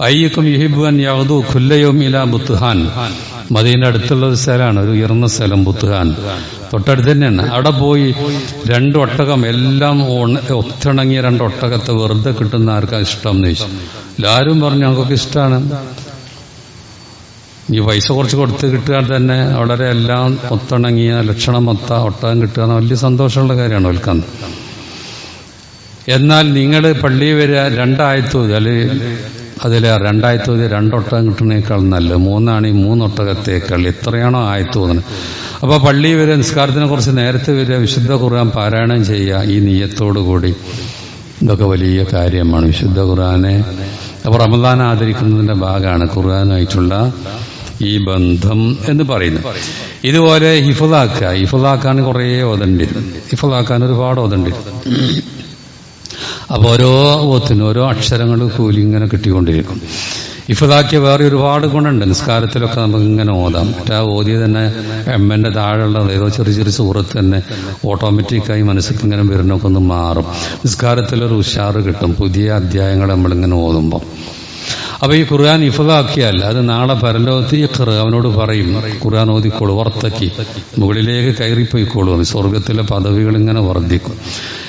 അയ്യക്കും യുഹിബ്ബു അൻ യഗ്ദു കുല്ല യൗം ഇലാ ബുത്ഹാൻ, മദീന അടുത്തുള്ള ഒരു സ്ഥലമാണ്, ഒരു ഉയർന്ന സ്ഥലം ബുത്ഹാൻ, തൊട്ടടുത്ത് തന്നെയാണ്. അവിടെ പോയി 2 ഒട്ടകം, എല്ലാം ഒത്തിണങ്ങിയ 2 ഒട്ടകത്തെ വെറുതെ കിട്ടുന്ന ആർക്കാ ഇഷ്ടം എന്ന് ചോദിച്ചു. എല്ലാവരും പറഞ്ഞു ഞങ്ങൾക്കൊക്കെ ഇഷ്ടമാണ്. ഈ പൈസ കുറച്ച് കൊടുത്ത് കിട്ടുക തന്നെ വളരെ എല്ലാം ഒത്തിണങ്ങിയ ലക്ഷണമൊത്ത ഒട്ടകം കിട്ടുക വലിയ സന്തോഷമുള്ള കാര്യമാണ് ഓൽക്കാൻ. എന്നാൽ നിങ്ങൾ പള്ളിയിൽ വരിക 2 ആയത്ത് അതിലെ 2 ആയത്ത് 2 ഒട്ടകം കിട്ടുന്നേക്കാൾ നല്ലത് 3 ആണെങ്കിൽ 3 ഒട്ടകത്തേക്കാൾ, എത്രയാണോ ആയത്ത് തോന്നുന്നത്. അപ്പോൾ പള്ളിയിൽ വരിക, നിസ്കാരത്തിനെ കുറച്ച് നേരത്തെ വരിക, വിശുദ്ധ ഖുർആൻ പാരായണം ചെയ്യുക, ഈ നിയ്യത്തോടു കൂടി. ഇതൊക്കെ വലിയ കാര്യമാണ് വിശുദ്ധ ഖുർആനെ. അപ്പോൾ റമദാൻ ആദരിക്കുന്നതിന്റെ ഭാഗമാണ് ഖുർആനായിട്ടുള്ള ഈ ബന്ധം എന്ന് പറയുന്നത്. ഇതുപോലെ ഹിഫ്ളാക്കാൻ കുറേ ഓതേണ്ടി വരും, ഹിഫ്ളാക്കാൻ ഒരുപാട് ഓതേണ്ടി വരും. അപ്പോൾ ഓരോ ഓത്തിനും ഓരോ അക്ഷരങ്ങൾ കൂലി ഇങ്ങനെ കിട്ടിക്കൊണ്ടിരിക്കും. ഹിഫ്ളാക്കിയ വേറെ ഒരുപാട് ഗുണമുണ്ട്. നിസ്കാരത്തിലൊക്കെ നമുക്ക് ഇങ്ങനെ ഓതാം. മറ്റേ ഓതിയ തന്നെ എമ്മന്റെ താഴെയുള്ള ഏതോ ചെറിയ സൂറത്ത് തന്നെ ഓട്ടോമാറ്റിക്കായി മനസ്സിൽ ഇങ്ങനെ വരുന്നൊക്കെ ഒന്ന് മാറും. നിസ്കാരത്തിലൊരു ഉഷാറ് കിട്ടും പുതിയ അധ്യായങ്ങൾ നമ്മളിങ്ങനെ ഓതുമ്പോൾ. അപ്പൊ ഈ ഖുർആൻ ഹിഫ്ളാക്കിയാൽ അത് നാളെ പരലോകത്ത് ഇഖ്റ, അവനോട് പറയും ഖുർആൻ ഓതിക്കോളൂ, വർത്തക്കി, മുകളിലേക്ക് കയറിപ്പോയിക്കോളൂ, സ്വർഗത്തിലെ പദവികൾ ഇങ്ങനെ വർദ്ധിക്കും.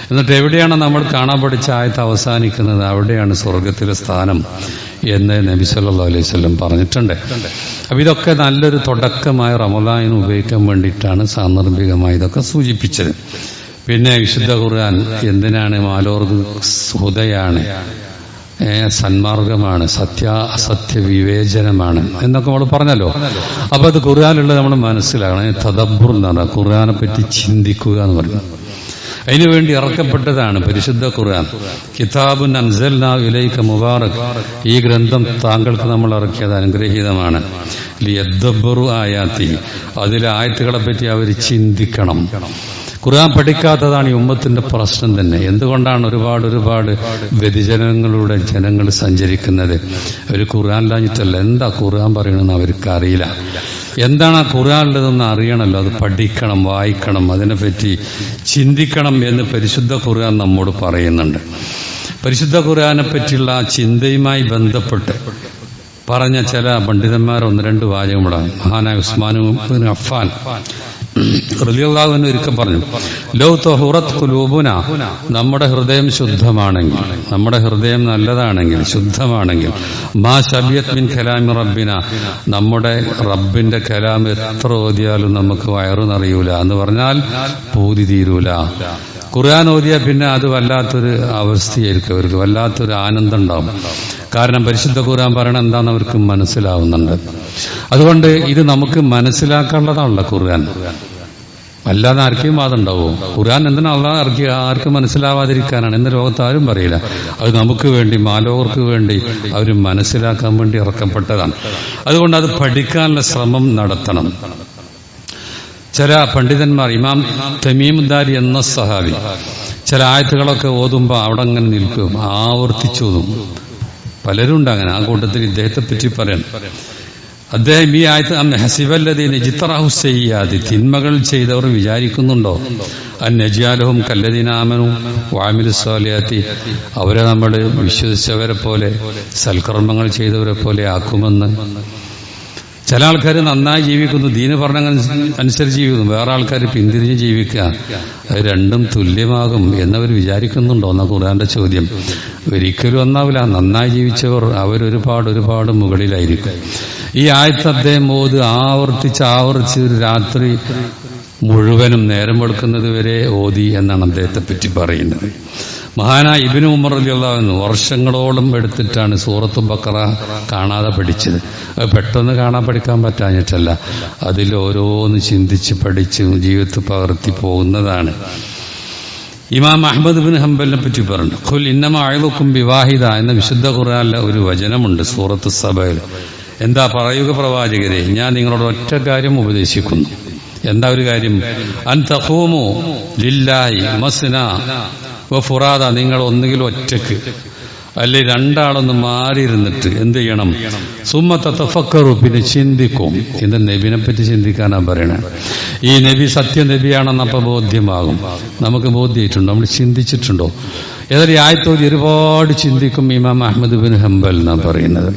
എന്നിട്ട് എവിടെയാണ് നമ്മൾ കാണാൻ പഠിച്ച ആയത്ത് അവസാനിക്കുന്നത്, അവിടെയാണ് സ്വർഗത്തിലെ സ്ഥാനം എന്ന് നബി സല്ലല്ലാഹു അലൈഹി വസല്ലം പറഞ്ഞിട്ടുണ്ട്. അപ്പൊ ഇതൊക്കെ നല്ലൊരു തുടക്കമായ റമദാനിന് ഉപയോഗിക്കാൻ വേണ്ടിയിട്ടാണ് സാന്ദർഭികമായി ഇതൊക്കെ സൂചിപ്പിച്ചത്. പിന്നെ വിശുദ്ധ ഖുർആൻ എന്തിനാണ്? മാലോർക്ക് ഹുദയാണ്, സന്മാർഗമാണ്, അസത്യ വിവേചനമാണ് എന്നൊക്കെ നമ്മൾ പറഞ്ഞല്ലോ. അപ്പൊ അത് ഖുർആനിലുള്ളത് നമ്മൾ മനസ്സിലാക്കണം. തദബ്ബുർ എന്ന് പറഞ്ഞാൽ ഖുർആനെ പറ്റി ചിന്തിക്കുക എന്ന് പറയുന്നത്. അതിനുവേണ്ടി ഇറക്കപ്പെട്ടതാണ് പരിശുദ്ധ ഖുർആൻ. കിതാബുൻ അൻസൽനാഹു ഇലൈക മുബാറക്, ഈ ഗ്രന്ഥം താങ്കൾക്ക് നമ്മൾ ഇറക്കിയത് അനുഗ്രഹീതമാണ്. ലിയദ്ദബ്ബറു ആയാതി, അതിലെ ആയത്തുകളെ പറ്റി അവർ ചിന്തിക്കണം. ഖുർആൻ പഠിക്കാത്തതാണ് ഈ ഉമ്മത്തിന്റെ പ്രശ്നം തന്നെ. എന്തുകൊണ്ടാണ് ഒരുപാട് വ്യതിചലനങ്ങളുടെ ജനങ്ങൾ സഞ്ചരിക്കുന്നത്? ഒരു ഖുർആനിലാഞ്ഞിട്ടല്ല, എന്താ ഖുർആൻ പറയണമെന്ന് അവർക്ക് അറിയില്ല. എന്താണ് ആ ഖുർആനിലതെന്ന് അറിയണമല്ലോ, അത് പഠിക്കണം, വായിക്കണം, അതിനെപ്പറ്റി ചിന്തിക്കണം എന്ന് പരിശുദ്ധ ഖുർആൻ നമ്മോട് പറയുന്നുണ്ട്. പരിശുദ്ധ ഖുർആനെ പറ്റിയുള്ള ആ ചിന്തയുമായി ബന്ധപ്പെട്ട് പറഞ്ഞ ചില പണ്ഡിതന്മാർ ഒന്ന് രണ്ട് വാചകമിടാം. മഹാനായ ഉസ്മാൻ ഇബ്നു അഫ്ഫാൻ റളിയല്ലാഹു അൻഹു ഒരിക്കൽ പറഞ്ഞു, ലൗ തഹുറത് ഖുലൂബുന, നമ്മുടെ ഹൃദയം ശുദ്ധമാണെങ്കിൽ, നമ്മുടെ ഹൃദയം നല്ലതാണെങ്കിൽ, ശുദ്ധമാണെങ്കിൽ, മാ ശബിയത് മിൻ കലാമി റബ്ബിന, നമ്മുടെ റബ്ബിന്റെ കലാം എത്ര ഓതിയാലും നമുക്ക് വയറു നിറയൂല എന്ന് പറഞ്ഞാൽ പൂതി തീരൂല. ഖുർആൻ ഓതിയാൽ പിന്നെ അത് വല്ലാത്തൊരു അവസ്ഥയായിരിക്കും, അവർക്ക് വല്ലാത്തൊരു ആനന്ദം ഉണ്ടാവും. കാരണം പരിശുദ്ധ ഖുർആൻ പറയണ എന്താണെന്ന് അവർക്ക് മനസ്സിലാവുന്നുണ്ട്. അതുകൊണ്ട് ഇത് നമുക്ക് മനസ്സിലാക്കാനുള്ളതാണല്ലോ ഖുർആൻ. അല്ലാതെ ആർക്കും അതുണ്ടാവും. ഖുർആൻ എന്തിനാ അള്ളാഹ് ഇറക്കിയ ആർക്കും മനസ്സിലാവാതിരിക്കാനാണ് എന്ന് ലോകത്ത് ആരും പറയില്ല. അത് നമുക്ക് വേണ്ടി, മാലോകർക്ക് വേണ്ടി, അവർ മനസ്സിലാക്കാൻ വേണ്ടി ഇറക്കപ്പെട്ടതാണ്. അതുകൊണ്ട് അത് പഠിക്കാനുള്ള ശ്രമം നടത്തണം. ചില പണ്ഡിതന്മാർ, ഇമാം തമീമുദ്ദാരി എന്ന സഹാബി, ചില ആയത്തുകളൊക്കെ ഓതുമ്പോൾ അവിടെ അങ്ങനെ നിൽക്കും, ആവർത്തിച്ചോതും. പലരും ഉണ്ട് അങ്ങനെ. ആ കൂട്ടത്തിൽ ഇദ്ദേഹത്തെ പറ്റി പറയണം. അദ്ദേഹം ഈ ആയത്ത് ഹസിബല്ലദീന ഇജ്തറഹു സയ്യിആതി, തിന്മകൾ ചെയ്തവർ വിചാരിക്കുന്നുണ്ടോ, അൻ നജ്അലഹും കല്ലദീന ആമനു വഅമിലുസ് സ്വാലിഹാത്തി, അവരെ നമ്മൾ വിശ്വസിച്ചവരെ പോലെ, സൽക്കർമ്മങ്ങൾ ചെയ്തവരെ പോലെ ആക്കുമെന്ന്. ചില ആൾക്കാർ നന്നായി ജീവിക്കുന്നു, ദീന് പറഞ്ഞ അനുസരിച്ച് ജീവിക്കുന്നു, വേറെ ആൾക്കാർ പിന്തിരിഞ്ഞ് ജീവിക്കുക. അത് രണ്ടും തുല്യമാകും എന്നവർ വിചാരിക്കുന്നുണ്ടോ എന്ന ഖുർആന്റെ ചോദ്യം. ഒരിക്കലും ഒന്നാവില്ല. നന്നായി ജീവിച്ചവർ അവരൊരുപാട് മുകളിലായിരിക്കും. ഈ ആയത്ത് അദ്ദേഹം ആവർത്തിച്ച് ഒരു രാത്രി മുഴുവനും നേരം വെളുക്കുന്നത് വരെ ഓതി എന്നാണ് അദ്ദേഹത്തെ പറ്റി പറയുന്നത്. മഹാനായ ഇബ്നു ഉമർ റളിയല്ലാഹു അൻഹു വർഷങ്ങളോളം എടുത്തിട്ടാണ് സൂറത്ത് ബഖറ കാണാതെ പഠിച്ചത്. അത് പെട്ടെന്ന് കാണാൻ പഠിക്കാൻ പറ്റാഞ്ഞിട്ടല്ല, അതിൽ ഓരോന്ന് ചിന്തിച്ച് പഠിച്ച് ജീവിതത്തിൽ പകർത്തി പോകുന്നതാണ്. ഇമാം അഹ്മദ് ബിൻ ഹംബലിനെ പറ്റി പറഞ്ഞു, ഖുൽ ഇന്നമാ അഅ്ളുക്കും ബിവാഹിദ എന്ന വിശുദ്ധ ഖുർആനിലെ ഒരു വചനമുണ്ട് സൂറത്ത് സബയിൽ. എന്താ പറയുക പ്രവാചകരെ, ഞാൻ നിങ്ങളോട് ഒറ്റ കാര്യം ഉപദേശിക്കുന്നു. എന്താ ഒരു കാര്യം? അൻ തഖൂമു ലില്ലാഹി മസ്ന വഫുറാദ, നിങ്ങൾ ഒന്നുകിൽ ഒറ്റക്ക് അല്ലെ രണ്ടാളൊന്ന് മാറിയിരുന്നിട്ട് എന്ത് ചെയ്യണം? സുമ്മ തതഫക്കറു, പിന്നെ ചിന്തിക്കും. ഇത് നബിനെ പറ്റി ചിന്തിക്കാനാ പറയണേ. ഈ നബി സത്യനബിയാണെന്നപ്പോൾ ബോധ്യമാകും. നമുക്ക് ബോധ്യമായിട്ടുണ്ടോ? നമ്മൾ ചിന്തിച്ചിട്ടുണ്ടോ? ഏതായാലും ആയത്തോതി ഒരുപാട് ചിന്തിക്കും ഇമാം അഹ്മദ് ബിൻ ഹംബൽ എന്നാ പറയുന്നത്.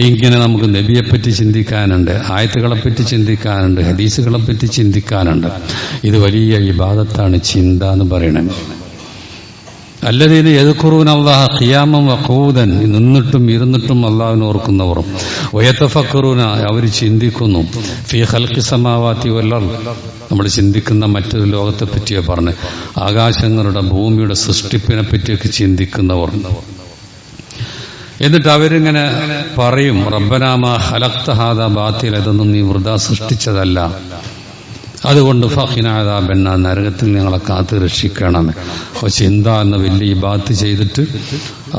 ഇങ്ങനെ നമുക്ക് നബിയെപ്പറ്റി ചിന്തിക്കാനുണ്ട്, ആയത്തുകളെപ്പറ്റി ചിന്തിക്കാനുണ്ട്, ഹദീസുകളെപ്പറ്റി ചിന്തിക്കാനുണ്ട്. ഇത് വലിയ ഇബാദത്താണ് ചിന്ത എന്ന് പറയണത്. അല്ലദീന യദ്കുറൂന അല്ലാഹ ഖിയാമൻ വഖൂദൻ, നിന്നിട്ടും ഇരുന്നിട്ടും അല്ലാഹുവിനെ ഓർക്കുന്നവർ, വയതഫക്കറൂന, അവർ ചിന്തിക്കുന്നു, ഫീ ഖൽഖി സമാവാതി വൽ അർദ്, നമ്മൾ ചിന്തിക്കുന്ന മറ്റൊരു ലോകത്തെ പറ്റിയാണ് പറഞ്ഞ്, ആകാശങ്ങളുടെ ഭൂമിയുടെ സൃഷ്ടിപ്പിനെ പറ്റിയൊക്കെ ചിന്തിക്കുന്നവർ. എന്നിട്ട് അവരിങ്ങനെ പറയും, റബ്ബനാ മാ ഖലഖ്ത ഹാദാ ബാത്തില, ഇതൊന്നും നീ വൃഥാ സൃഷ്ടിച്ചതല്ല, അതുകൊണ്ട് ഫഖിനാദാബന്ന, നരകത്തിൽ ഞങ്ങളെ കാത്ത് രക്ഷിക്കണമേ. അപ്പോൾ ചിന്ത എന്ന വലിയ ഇബാദത്ത് ചെയ്തിട്ട്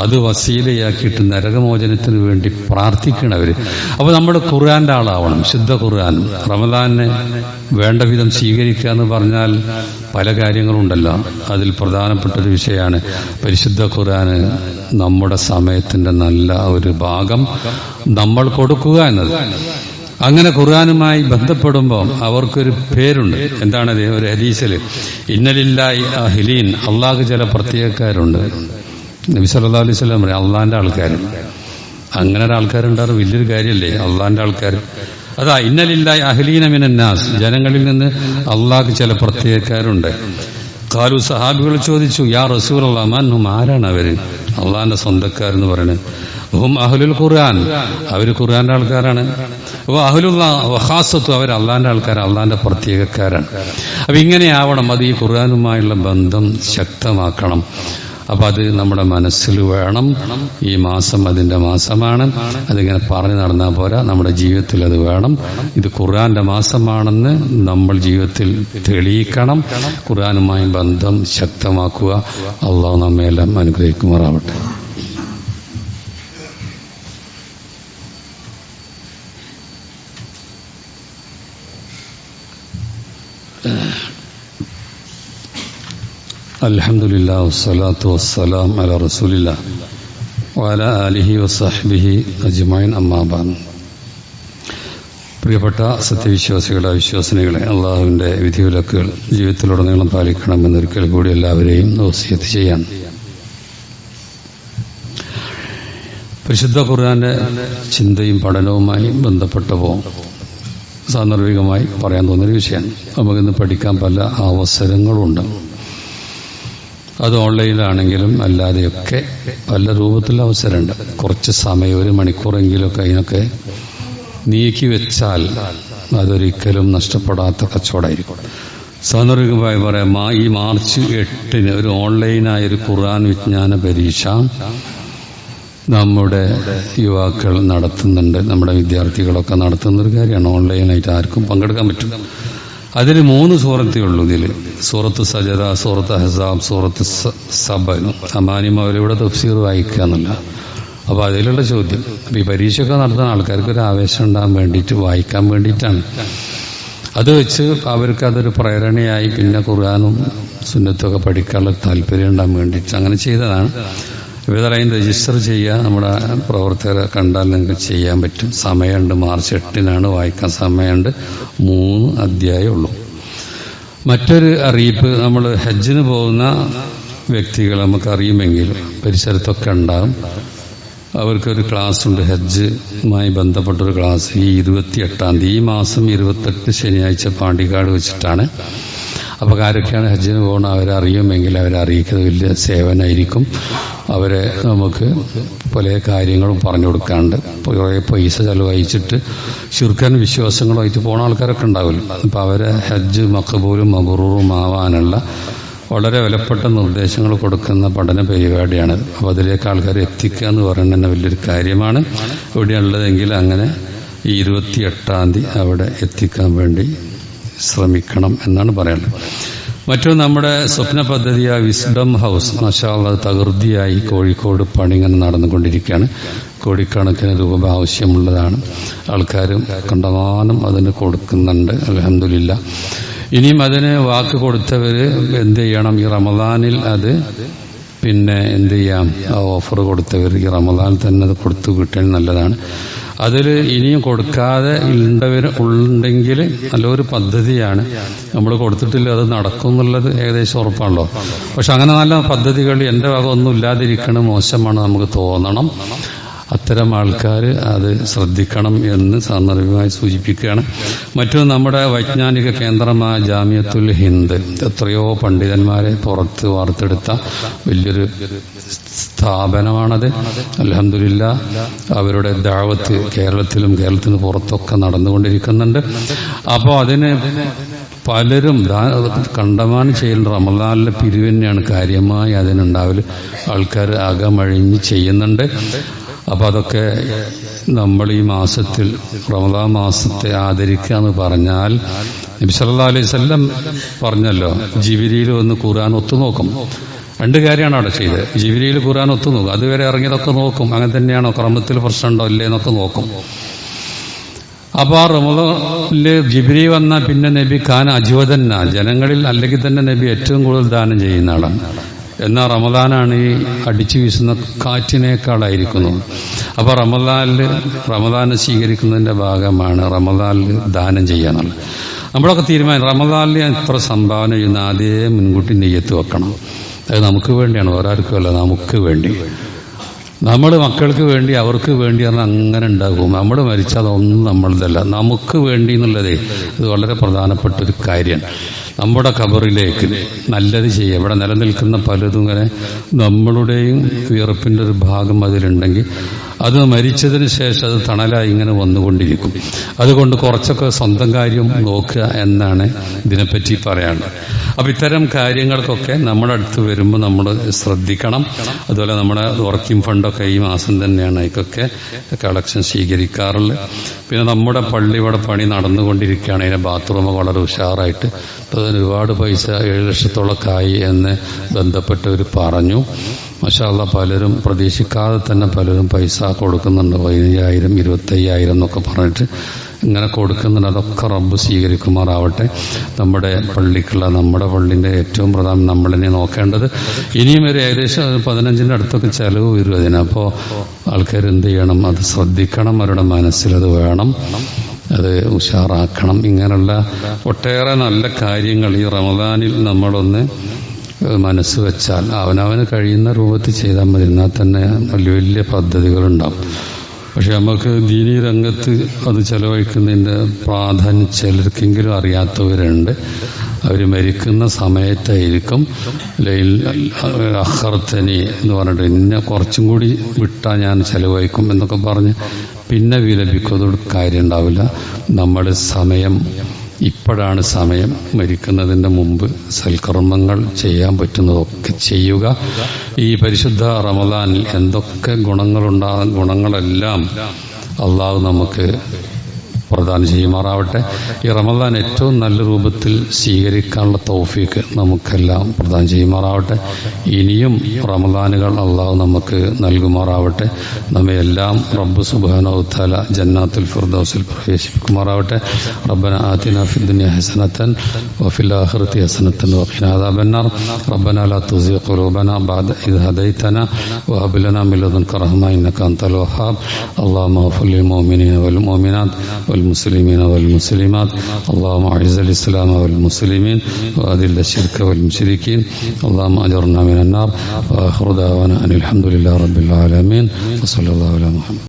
അത് വസീലയാക്കിയിട്ട് നരകമോചനത്തിന് വേണ്ടി പ്രാർത്ഥിക്കണവര്. അപ്പോൾ നമ്മൾ ഖുർആന്റെ ആളാവണം, ശുദ്ധ ഖുർആൻ. റമദാനെ വേണ്ട വിധം സ്വീകരിക്കുക എന്ന് പറഞ്ഞാൽ പല കാര്യങ്ങളുണ്ടല്ലോ, അതിൽ പ്രധാനപ്പെട്ടൊരു വിഷയമാണ് പരിശുദ്ധ ഖുർആന് നമ്മുടെ സമയത്തിന്റെ നല്ല ഒരു ഭാഗം നമ്മൾ കൊടുക്കുക എന്നത്. അങ്ങനെ ഖുർആനുമായി ബന്ധപ്പെടുമ്പോൾ അവർക്കൊരു പേരുണ്ട്. എന്താണത്? ഒരു ഹദീസിൽ ഇന്നലില്ലാഹി അഹ്ലീൻ, അള്ളാഹ് ചില പ്രത്യേകക്കാരുണ്ട്. നബി സല്ലല്ലാഹു അലൈഹി വസല്ലം പറയും അള്ളാഹിന്റെ ആൾക്കാർ. അങ്ങനെ ഒരു ആൾക്കാരുണ്ടാകും, വലിയൊരു കാര്യമല്ലേ അള്ളാഹിന്റെ ആൾക്കാർ. അതാ ഇന്നലില്ലാഹി അഹ്ലീന മിനന്നാസ്, ജനങ്ങളിൽ നിന്ന് അള്ളാഹ് ചില പ്രത്യേകക്കാരുണ്ട്. ഖാലു, സഹാബികൾ ചോദിച്ചു, യാ റസൂലല്ലാഹ് മൻ ഹും, ആരാണ് അവര്? അള്ളാഹിന്റെ സ്വന്തക്കാരെന്ന് പറയുന്നത്. ഹും അഹ്ലുൽ ഖുർആൻ, അവർ ഖുർആന്റെ ആൾക്കാരാണ്. അഹ്ലുല്ലാഹ് വഖാസത്തു, അവർ അള്ളാഹിന്റെ ആൾക്കാർ, അള്ളാഹിന്റെ പ്രത്യേകക്കാരാണ്. അപ്പൊ ഇങ്ങനെയാവണം. അത് ഈ ഖുർആനുമായുള്ള ബന്ധം ശക്തമാക്കണം. അപ്പം അത് നമ്മുടെ മനസ്സിൽ വേണം. ഈ മാസം അതിൻ്റെ മാസമാണ്. അതിങ്ങനെ പറഞ്ഞു നടന്നാൽ പോരാ, നമ്മുടെ ജീവിതത്തിൽ അത് വേണം. ഇത് ഖുർആന്റെ മാസമാണെന്ന് നമ്മൾ ജീവിതത്തിൽ തെളിയിക്കണം. ഖുർആനുമായി ബന്ധം ശക്തമാക്കുക. അള്ളാഹു നമ്മയെല്ലാം അനുഗ്രഹിക്കുമാറാവട്ടെ. അൽഹംദുലില്ലാ വസ്സലാത്തു വസ്സലാം അലാ റസൂലില്ലാ വഅലാ ആലിഹി വസഹ്ബിഹി അജ്മഈൻ അമ്മാ ബഅദ്. പ്രിയപ്പെട്ട സത്യവിശ്വാസികളെ, വിശ്വാസിനികളെ, അള്ളാഹുവിൻ്റെ വിധിവിലക്കുകൾ ജീവിതത്തിലുടനീളം പാലിക്കണമെന്നൊരിക്കൽ കൂടി എല്ലാവരെയും വസിയത്ത് ചെയ്യാൻ. പരിശുദ്ധ ഖുർആന്റെ ചിന്തയും പഠനവുമായി ബന്ധപ്പെട്ടപ്പോൾ സാന്ദർഭികമായി പറയാൻ തോന്നിയൊരു വിഷയമാണ്. നമുക്കിന്ന് പഠിക്കാൻ പല അവസരങ്ങളുണ്ട്. അത് ഓൺലൈനിലാണെങ്കിലും അല്ലാതെയൊക്കെ പല രൂപത്തിലുള്ള അവസരമുണ്ട്. കുറച്ച് സമയം, 1 മണിക്കൂറെങ്കിലൊക്കെ അതിനൊക്കെ നീക്കി വെച്ചാൽ അതൊരിക്കലും നഷ്ടപ്പെടാത്ത കച്ചവടമായിരിക്കും. സാന്ദർഭികമായി പറയാം, ഈ മാർച്ച് 8 ഒരു ഓൺലൈനായൊരു ഖുർആൻ വിജ്ഞാന പരീക്ഷ നമ്മുടെ യുവാക്കൾ നടത്തുന്നുണ്ട്. നമ്മുടെ വിദ്യാർത്ഥികളൊക്കെ നടത്തുന്നൊരു കാര്യമാണ്. ഓൺലൈനായിട്ട് ആർക്കും പങ്കെടുക്കാൻ പറ്റും. അതിൽ 3 സൂറത്തേ ഉള്ളൂ. ഇതിൽ സൂറത്ത് സജദ, സൂറത്ത് അഹ്സാബ്, സൂറത്ത് സബ. അമാനിമ അവരിവിടെ തഫ്സീർ വായിക്കുക എന്നല്ല. അപ്പോൾ അതിലുള്ള ചോദ്യം, ഈ പരീക്ഷയൊക്കെ നടത്തുന്ന ആൾക്കാർക്ക് ഒരു ആവേശം ഉണ്ടാകാൻ വേണ്ടിയിട്ട്, വായിക്കാൻ വേണ്ടിയിട്ടാണ്. അത് വെച്ച് അവർക്കതൊരു പ്രേരണയായി പിന്നെ ഖുർആനും സുന്നത്തൊക്കെ പഠിക്കാനുള്ള താല്പര്യം ഉണ്ടാകാൻ വേണ്ടിയിട്ട് അങ്ങനെ ചെയ്തതാണ്. ഇവരതിൽ രജിസ്റ്റർ ചെയ്യുക. നമ്മുടെ പ്രവർത്തകരെ കണ്ടാൽ നിങ്ങൾക്ക് ചെയ്യാൻ പറ്റും. സമയമുണ്ട്. മാർച്ച് 8 വായിക്കാൻ സമയമുണ്ട്. 3 അധ്യായമേ ഉള്ളൂ. മറ്റൊരു അറിയിപ്പ്, നമ്മൾ ഹജ്ജിന് പോകുന്ന വ്യക്തികൾ നമുക്കറിയുമെങ്കിൽ പരിസരത്തൊക്കെ ഉണ്ടാകും. അവർക്കൊരു ക്ലാസ് ഉണ്ട്, ഹജ്ജുമായി ബന്ധപ്പെട്ടൊരു ക്ലാസ്. ഈ 28-ാം തീയതി, ഈ മാസം 28 ശനിയാഴ്ച പാണ്ടിക്കാട് വെച്ചിട്ടാണ്. അപ്പോൾ ആരൊക്കെയാണ് ഹജ്ജിന് പോകുന്നത് അവരെ അറിയുമെങ്കിൽ അവരെ അറിയിക്കുന്നത് വലിയ സേവനമായിരിക്കും. അവരെ നമുക്ക് പല കാര്യങ്ങളും പറഞ്ഞു കൊടുക്കാണ്ട് കുറേ പൈസ ചെലവഴിച്ചിട്ട് ശിർക്കൻ വിശ്വാസങ്ങളുമായിട്ട് പോകുന്ന ആൾക്കാരൊക്കെ ഉണ്ടാവില്ല. അപ്പോൾ അവരെ ഹജ്ജ് മഖബൂലും മബ്റൂറും ആവാനുള്ള വളരെ വിലപ്പെട്ട നിർദ്ദേശങ്ങൾ കൊടുക്കുന്ന പഠന പരിപാടിയാണ്. അപ്പോൾ അതിലേക്ക് ആൾക്കാരെ എത്തിക്കുക എന്ന് പറയുന്നത് തന്നെ വലിയൊരു കാര്യമാണ്. എവിടെയുള്ളതെങ്കിൽ അങ്ങനെ ഈ 28-ാം തീയതി അവിടെ എത്തിക്കാൻ വേണ്ടി ശ്രമിക്കണം എന്നാണ് പറയുന്നത്. മറ്റൊരു നമ്മുടെ സ്വപ്ന പദ്ധതിയായ വിസ്ഡം ഹൗസ്, മാഷാ അല്ലാഹ്, തകൃതിയായി കോഴിക്കോട് പണി ഇങ്ങനെ നടന്നുകൊണ്ടിരിക്കുകയാണ്. കോടിക്കണക്കിന് രൂപ ആവശ്യമുള്ളതാണ്. ആൾക്കാരും കണ്ടമാനം അതിന് കൊടുക്കുന്നുണ്ട്. അൽഹംദുലില്ലാ. ഇനിയും അതിന് വാക്ക് കൊടുത്തവർ എന്ത് ചെയ്യണം, ഈ റമദാനിൽ അത് പിന്നെ എന്ത് ചെയ്യാം, ആ ഓഫർ കൊടുത്തവർ ഈ റമദാനിൽ തന്നെ അത് കൊടുത്തു കിട്ടാൻ നല്ലതാണ്. അതിൽ ഇനിയും കൊടുക്കാതെ ഉണ്ടെങ്കിൽ നല്ലൊരു പദ്ധതിയാണ്. നമ്മൾ കൊടുത്തിട്ടില്ല, അത് നടക്കും എന്നുള്ളത് ഏകദേശം ഉറപ്പാണല്ലോ. പക്ഷെ അങ്ങനെ നല്ല പദ്ധതികൾ എൻ്റെ വക ഒന്നും ഇല്ലാതിരിക്കണം, മോശമാണ് നമുക്ക് തോന്നണം. അത്തരം ആൾക്കാർ അത് ശ്രദ്ധിക്കണം എന്ന് സാന്ദർഭികമായി സൂചിപ്പിക്കുകയാണ്. മറ്റൊന്ന്, നമ്മുടെ വൈജ്ഞാനിക കേന്ദ്രമായ ജാമിയത്തുൽ ഹിന്ദ്, എത്രയോ പണ്ഡിതന്മാരെ പുറത്ത് വാർത്തെടുത്ത വലിയൊരു സ്ഥാപനമാണത്. അൽഹംദുലില്ലാ, അവരുടെ ദഅവത്ത് കേരളത്തിലും കേരളത്തിന് പുറത്തൊക്കെ നടന്നുകൊണ്ടിരിക്കുന്നുണ്ട്. അപ്പോൾ അതിന് പലരും കണ്ടമാനം ചെയ്യുന്ന റമദാനിലെ പിരിവ് തന്നെയാണ് കാര്യമായി അതിനുണ്ടാവല്. ആൾക്കാർ അകമഴിഞ്ഞ് ചെയ്യുന്നുണ്ട്. അപ്പോൾ അതൊക്കെ നമ്മൾ ഈ മാസത്തിൽ റമദാൻ മാസത്തെ ആദരിക്കുക എന്ന് പറഞ്ഞാൽ നബി സല്ലല്ലാഹു അലൈഹി വസല്ലം പറഞ്ഞല്ലോ, ജിബ്രീൽ വന്ന് ഖുർആൻ ഒത്തുനോക്കും. 2 കാര്യമാണ് അവിടെ ചെയ്തത്. ജിബ്രീൽ ഖുർആൻ ഒത്തുനോക്കും, അതുവരെ ഇറങ്ങിയതൊക്കെ നോക്കും, അങ്ങനെ തന്നെയാണോ, ക്രമത്തിൽ പ്രശ്നമുണ്ടോ ഇല്ലേ എന്നൊക്കെ നോക്കും. അപ്പോൾ ആ റമദാനില് ജിബ്രീൽ വന്നാൽ പിന്നെ നബി ഖാൻ അജ്വദന്ന, ജനങ്ങളിൽ അല്ലെങ്കിൽ തന്നെ നബി ഏറ്റവും കൂടുതൽ ദാനം ചെയ്യുന്ന ആളാണ്. എന്നാൽ റമദാനാണ് ഈ അടിച്ചു വീശുന്ന കാറ്റിനേക്കാളായിരിക്കുന്നു. അപ്പോൾ റമദാനെ സ്വീകരിക്കുന്നതിൻ്റെ ഭാഗമാണ് റമദാനിൽ ദാനം ചെയ്യാനുള്ളത്. നമ്മളൊക്കെ തീരുമാനം, റമദാനിൽ എത്ര സംഭാവന ചെയ്യുന്ന ആദ്യമേ മുൻകൂട്ടി നെയ്യത്ത് വെക്കണം. അത് നമുക്ക് വേണ്ടിയാണ്, വേറെ ആർക്കുമല്ല, നമുക്ക് വേണ്ടി. നമ്മൾ മക്കൾക്ക് വേണ്ടി, അവർക്ക് വേണ്ടി പറഞ്ഞാൽ അങ്ങനെ ഉണ്ടാകും. നമ്മൾ മരിച്ചാൽ അതൊന്നും നമ്മളതല്ല, നമുക്ക് വേണ്ടി എന്നുള്ളതേ ഇത് വളരെ പ്രധാനപ്പെട്ട ഒരു കാര്യമാണ്. നമ്മുടെ ഖബറിലേക്ക് നല്ലത് ചെയ്യുക. ഇവിടെ നിലനിൽക്കുന്ന പലതും ഇങ്ങനെ നമ്മളുടെയും വിയർപ്പിൻ്റെ ഒരു ഭാഗം അതിലുണ്ടെങ്കിൽ അത് മരിച്ചതിന് ശേഷം അത് തണലായി ഇങ്ങനെ വന്നുകൊണ്ടിരിക്കും. അതുകൊണ്ട് കുറച്ചൊക്കെ സ്വന്തം കാര്യം നോക്കുക എന്നാണ് ഇതിനെപ്പറ്റി പറയാനുള്ളത്. അപ്പം ഇത്തരം കാര്യങ്ങൾക്കൊക്കെ നമ്മുടെ അടുത്ത് വരുമ്പോൾ നമ്മൾ ശ്രദ്ധിക്കണം. അതുപോലെ നമ്മുടെ വർക്കിംഗ് ഫണ്ടൊക്കെ ഈ മാസം തന്നെയാണ് അതിക്കൊക്കെ കളക്ഷൻ സ്വീകരിക്കാറുള്ളത്. പിന്നെ നമ്മുടെ പള്ളി ഇവിടെ പണി നടന്നുകൊണ്ടിരിക്കുകയാണ്. അതിൻ്റെ ബാത്റൂം വളരെ ഉഷാറായിട്ട് ഇപ്പോൾ ഒരുപാട് പൈസ 7 ലക്ഷത്തോളമൊക്കെ ആയി എന്ന് ബന്ധപ്പെട്ടവർ പറഞ്ഞു. മാഷാ അല്ലാഹ് പലരും പ്രതീക്ഷിക്കാതെ തന്നെ പലരും പൈസ കൊടുക്കുന്നുണ്ട്. 15,000 25,000 എന്നൊക്കെ പറഞ്ഞിട്ട് ഇങ്ങനെ കൊടുക്കുന്നുണ്ട്. അതൊക്കെ റബ്ബ് സ്വീകരിക്കുമാറാവട്ടെ. നമ്മുടെ പള്ളിക്കുള്ള നമ്മുടെ പള്ളിൻ്റെ ഏറ്റവും പ്രധാനം നമ്മൾ തന്നെ നോക്കേണ്ടത്. ഇനിയും ഒരു ഏകദേശം 15-ന്റെ അടുത്തൊക്കെ ചെലവ് വരും അതിന്. അപ്പോൾ ആൾക്കാർ എന്ത് ചെയ്യണം? അത് ശ്രദ്ധിക്കണം. അവരുടെ മനസ്സിലത് വേണം, അത് ഉഷാറാക്കണം. ഇങ്ങനെയുള്ള ഒട്ടേറെ നല്ല കാര്യങ്ങൾ ഈ റമദാനിൽ നമ്മളൊന്ന് മനസ്സ് വെച്ചാൽ അവനവന് കഴിയുന്ന രൂപത്തിൽ ചെയ്താൽ മതി. എന്നാൽ തന്നെ വലിയ വലിയ പദ്ധതികളുണ്ടാവും. പക്ഷെ നമുക്ക് ദീനീ രംഗത്ത് അത് ചെലവഴിക്കുന്നതിൻ്റെ പ്രാധാന്യം ചിലർക്കെങ്കിലും അറിയാത്തവരുണ്ട്. അവർ മരിക്കുന്ന സമയത്തായിരിക്കും അഖർത്തനി എന്ന് പറഞ്ഞിട്ട് ഇന്നെ കുറച്ചും കൂടി വിട്ടാൽ ഞാൻ ചെലവഴിക്കും എന്നൊക്കെ പറഞ്ഞ് പിന്നെ വിലപിക്കും. അതൊരു കാര്യം ഉണ്ടാവില്ല. നമ്മൾ സമയം ഇപ്പോഴാണ് സമയം. മരിക്കുന്നതിൻ്റെ മുമ്പ് സൽക്കർമ്മങ്ങൾ ചെയ്യാൻ പറ്റുന്നതൊക്കെ ചെയ്യുക. ഈ പരിശുദ്ധ റമദാനിൽ എന്തൊക്കെ ഗുണങ്ങളെല്ലാം അള്ളാഹു നമുക്ക് പ്രദാനം ചെയ്യുമാറാവട്ടെ. ഈ റമദാൻ ഏറ്റവും നല്ല രൂപത്തിൽ സ്വീകരിക്കാനുള്ള തൗഫീക്ക് നമുക്കെല്ലാം പ്രദാനം ചെയ്യുമാറാവട്ടെ. ഇനിയും റമദാനുകൾ അള്ളാഹു നമുക്ക് നൽകുമാറാവട്ടെ. നമ്മയെല്ലാം റബ്ബ് സുബ്ഹാനഹു വ തആല ജന്നാത്തുൽ ഫിർദൗസിൽ പ്രവേശിപ്പിക്കുമാറാവട്ടെ. റബ്ബന ആതിനാ ഫിദ്ദുനിയ ഹസനതൻ വഫിൽ ആഖിറതി ഹസനതൻ വഖിനാ അദാബന്നാർ. റബ്ബന ലാ തുസിഗ് ഖുലൂബനാ ബഅദ ഇദ് ഹദൈതനാ വഹബ് ലനാ മിൻ ലദുൻക റഹ്മ ഇന്നക അൻതൽ വഹ്ഹാബ്. അല്ലാഹുമ്മ ഗ്ഫിർ ലിൽ മുഅ്മിനീന വൽ മുഅ്മിനാത്ത് والمسلمين والمسلمات. اللهم أعز الإسلام والمسلمين وأذل الشرك والمشركين. اللهم أجرنا من النار. وآخر دعوانا أن الحمد لله رب العالمين وصلى الله على محمد.